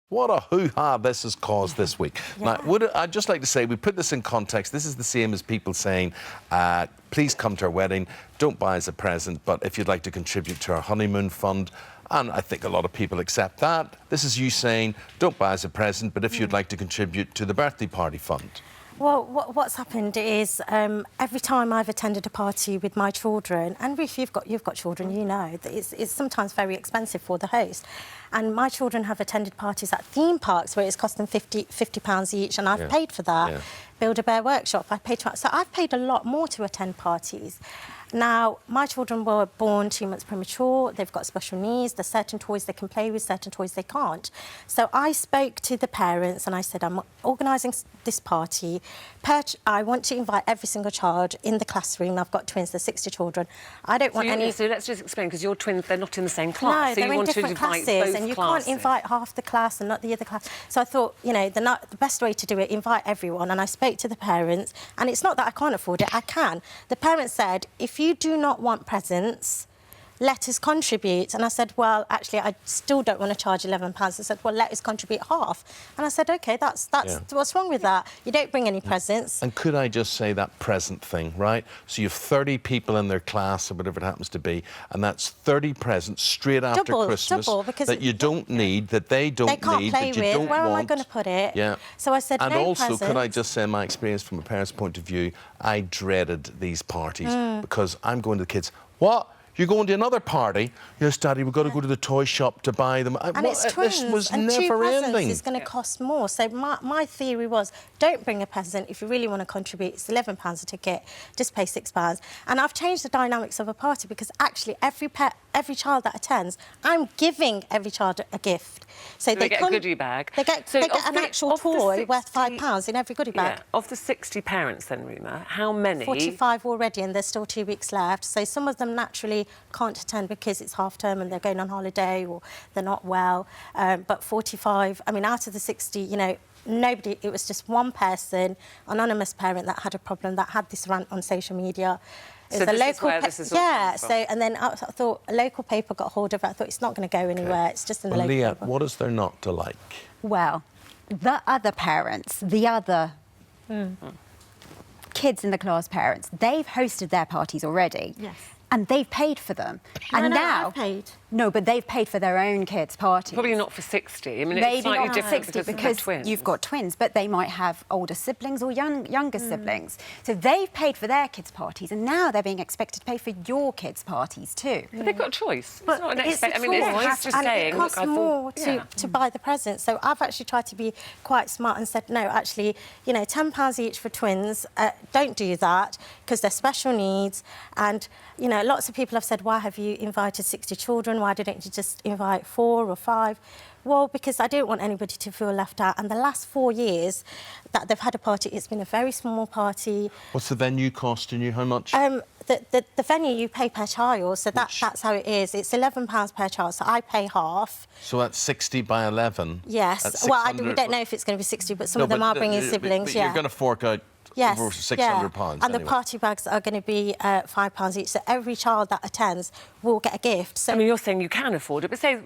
What a hoo-ha this has caused this week. Yeah. Now, I'd just like to say, we put this in context. This is the same as people saying, please come to our wedding, don't buy us a present, but if you'd like to contribute to our honeymoon fund, and I think a lot of people accept that. This is you saying, don't buy us a present, but if you'd like to contribute to the birthday party fund. Well, what's happened is every time I've attended a party with my children, and Ruth, you've got children, you know, that it's sometimes very expensive for the host. And my children have attended parties at theme parks where it's cost them £50 each, and I've paid for that. Yeah. Build-A-Bear Workshop, I paid for. So I've paid a lot more to attend parties. Now, my children were born 2 months premature. They've got special needs. There's certain toys they can play with, certain toys they can't. So I spoke to the parents and I said, I'm organising this party. I want to invite every single child in the classroom. I've got twins, there's 60 children. I don't want any... So let's just explain, because your twins, they're not in the same class. No, so they're in different classes, and you can't invite half the class and not the other class. So I thought, you know, the best way to do it, invite everyone. And I spoke to the parents, and it's not that I can't afford it, I can. The parents said, if you do not want presents, let us contribute. And I said, well, actually, I still don't want to charge £11. I said, well, let us contribute half. And I said, OK, that's what's wrong with that? You don't bring any presents. And could I just say that present thing, right? So you have 30 people in their class, or whatever it happens to be, and that's 30 presents straight after Christmas that you don't need, that they don't need, that you don't want. Where am I going to put it? Yeah. So I said, and no also, presents. could I just say, my experience from a parent's point of view, I dreaded these parties because I'm going to the kids, what? You're going to another party? Yes, Daddy, we've got to go to the toy shop to buy them. And it's twins, this was and never ending. It's going to cost more. So my theory was, don't bring a present. If you really want to contribute, it's £11 a ticket. Just pay £6. And I've changed the dynamics of a party because actually every child that attends, I'm giving every child a gift. So they get a goodie bag. They get an actual toy worth £5 in every goodie bag. Yeah. Of the 60 parents then, Ruma, how many? 45 already, and there's still 2 weeks left. So some of them naturally can't attend because it's half term and they're going on holiday or they're not well. But 45, I mean, out of the 60, you know, nobody, it was just one person, anonymous parent, that had a problem, that had this rant on social media. So this is where this is all coming from. And then I thought a local paper got hold of it. I thought it's not going to go anywhere. It's just in the local Leah, paper. what is there not to like? Well, the other parents, the other kids in the class parents, they've hosted their parties already. Yes. And they've paid for them. And now... I've paid. No, but they've paid for their own kids' parties. Probably not for 60. I mean, maybe it's slightly not different 60 because because you've got twins, but they might have older siblings or younger siblings. So they've paid for their kids' parties, and now they're being expected to pay for your kids' parties too. But they've got a choice. But it's not an I mean, it's just saying... It costs more to buy the presents. So I've actually tried to be quite smart and said, no, actually, you know, £10 each for twins. Don't do that because they're special needs. And, you know, lots of people have said, why have you invited 60 children? Why didn't you just invite 4 or 5? Well, because I don't want anybody to feel left out. And the last 4 years that they've had a party, it's been a very small party. What's the venue costing you? How much? The venue you pay per child, so that's how it is. It's £11 per child, so I pay half. So that's 60 by 11? Yes. Well, we don't know if it's going to be 60, but some of them are bringing siblings, but you're going to fork out over £600 And the party bags are going to be £5 each, so every child that attends will get a gift. So I mean, you're saying you can afford it, but say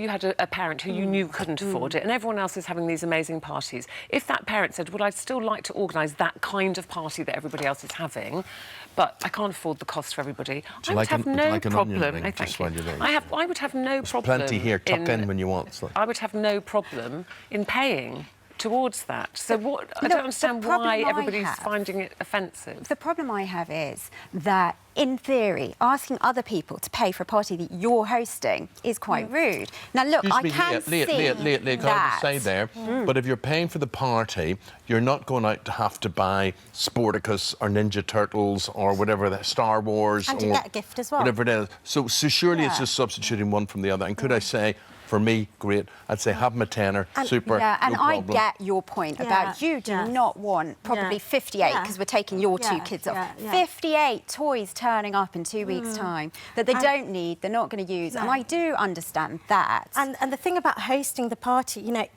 you had a parent who you knew couldn't afford it, and everyone else is having these amazing parties. If that parent said, well, I'd still like to organise that kind of party that everybody else is having, but I can't afford the cost for everybody, I would have no problem. I would have no problem. Plenty here, tuck in when you want. So. I would have no problem in paying towards that. So what? I don't understand why everybody's finding it offensive. The problem I have is that, in theory, asking other people to pay for a party that you're hosting is quite rude. Now, look, I can see Leah, can I just say there, but if you're paying for the party, you're not going out to have to buy Sporticus or Ninja Turtles or whatever, the Star Wars. And you get a gift as well. Whatever it is. So surely it's just substituting one from the other. And could I say, for me, great. I'd say have them a tenner, super, yeah, and no problem. I get your point about you do not want probably 58, because we're taking your 2 kids off. 58 toys turning up in 2 weeks' time that they don't need, they're not going to use, and I do understand that. And the thing about hosting the party, you know,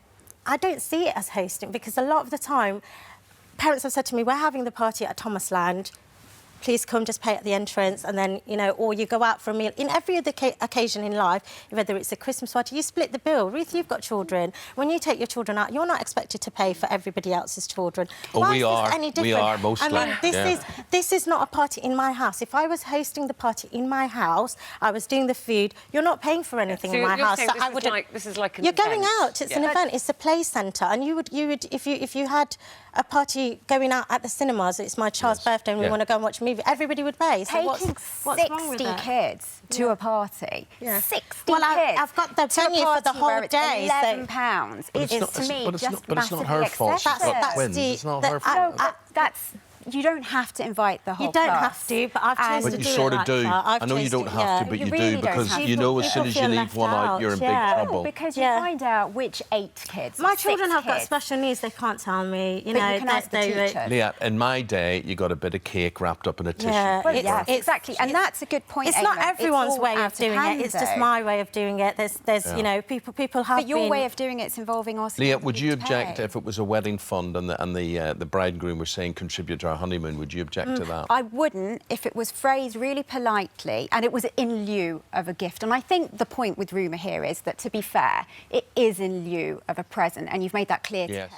I don't see it as hosting because a lot of the time, parents have said to me, we're having the party at Thomasland. please come, just pay at the entrance, and then, you know, or you go out for a meal. In every other occasion in life, whether it's a Christmas party, you split the bill. Ruth, you've got children. When you take your children out, you're not expected to pay for everybody else's children. Oh, Why we is this are. any different? We are, mostly. I mean, this is not a party in my house. If I was hosting the party in my house, I was doing the food, you're not paying for anything in my house. So I wouldn't. This is like an You're event. going out. It's an event. It's a play centre, and you would if you had a party going out at the cinemas. It's my child's birthday, and we want to go and watch a movie. Everybody would pay. So Taking what's wrong with 60 that? kids to a party. Yeah. 60 Well, kids. I've got the venue for the whole day. £11. It's to me just but it's not her massively fault. She's got excessive. twins. It's not her No, fault. That's you don't have to invite the whole You don't class. have to, but I've chosen But to you do it sort of like do. that. I know you don't have to, but You you really do don't because have to. you know as soon as you feel leave left one out, you're in big out, trouble. Because you Yeah. find out which 8 kids. My or 6 children have got kids. special needs. They can't tell me. You But know, you can ask the teacher. Leah, in my day, you got a bit of cake wrapped up in a tissue. Yeah, Well, it's- yes, it's- exactly, and that's a good point. It's not Eamonn. everyone's It's all way out of doing hand, it. It's just though. my way of doing it. There's you know, people have But your been... way of doing it's involving asking. Leah, would you everybody to object pay. if it was a wedding fund and the bride and groom were saying contribute to our honeymoon? Would you object to that? I wouldn't if it was phrased really politely and it was in lieu of a gift. And I think the point with Ruma here is that, to be fair, it is in lieu of a present, and you've made that clear to Yes. her.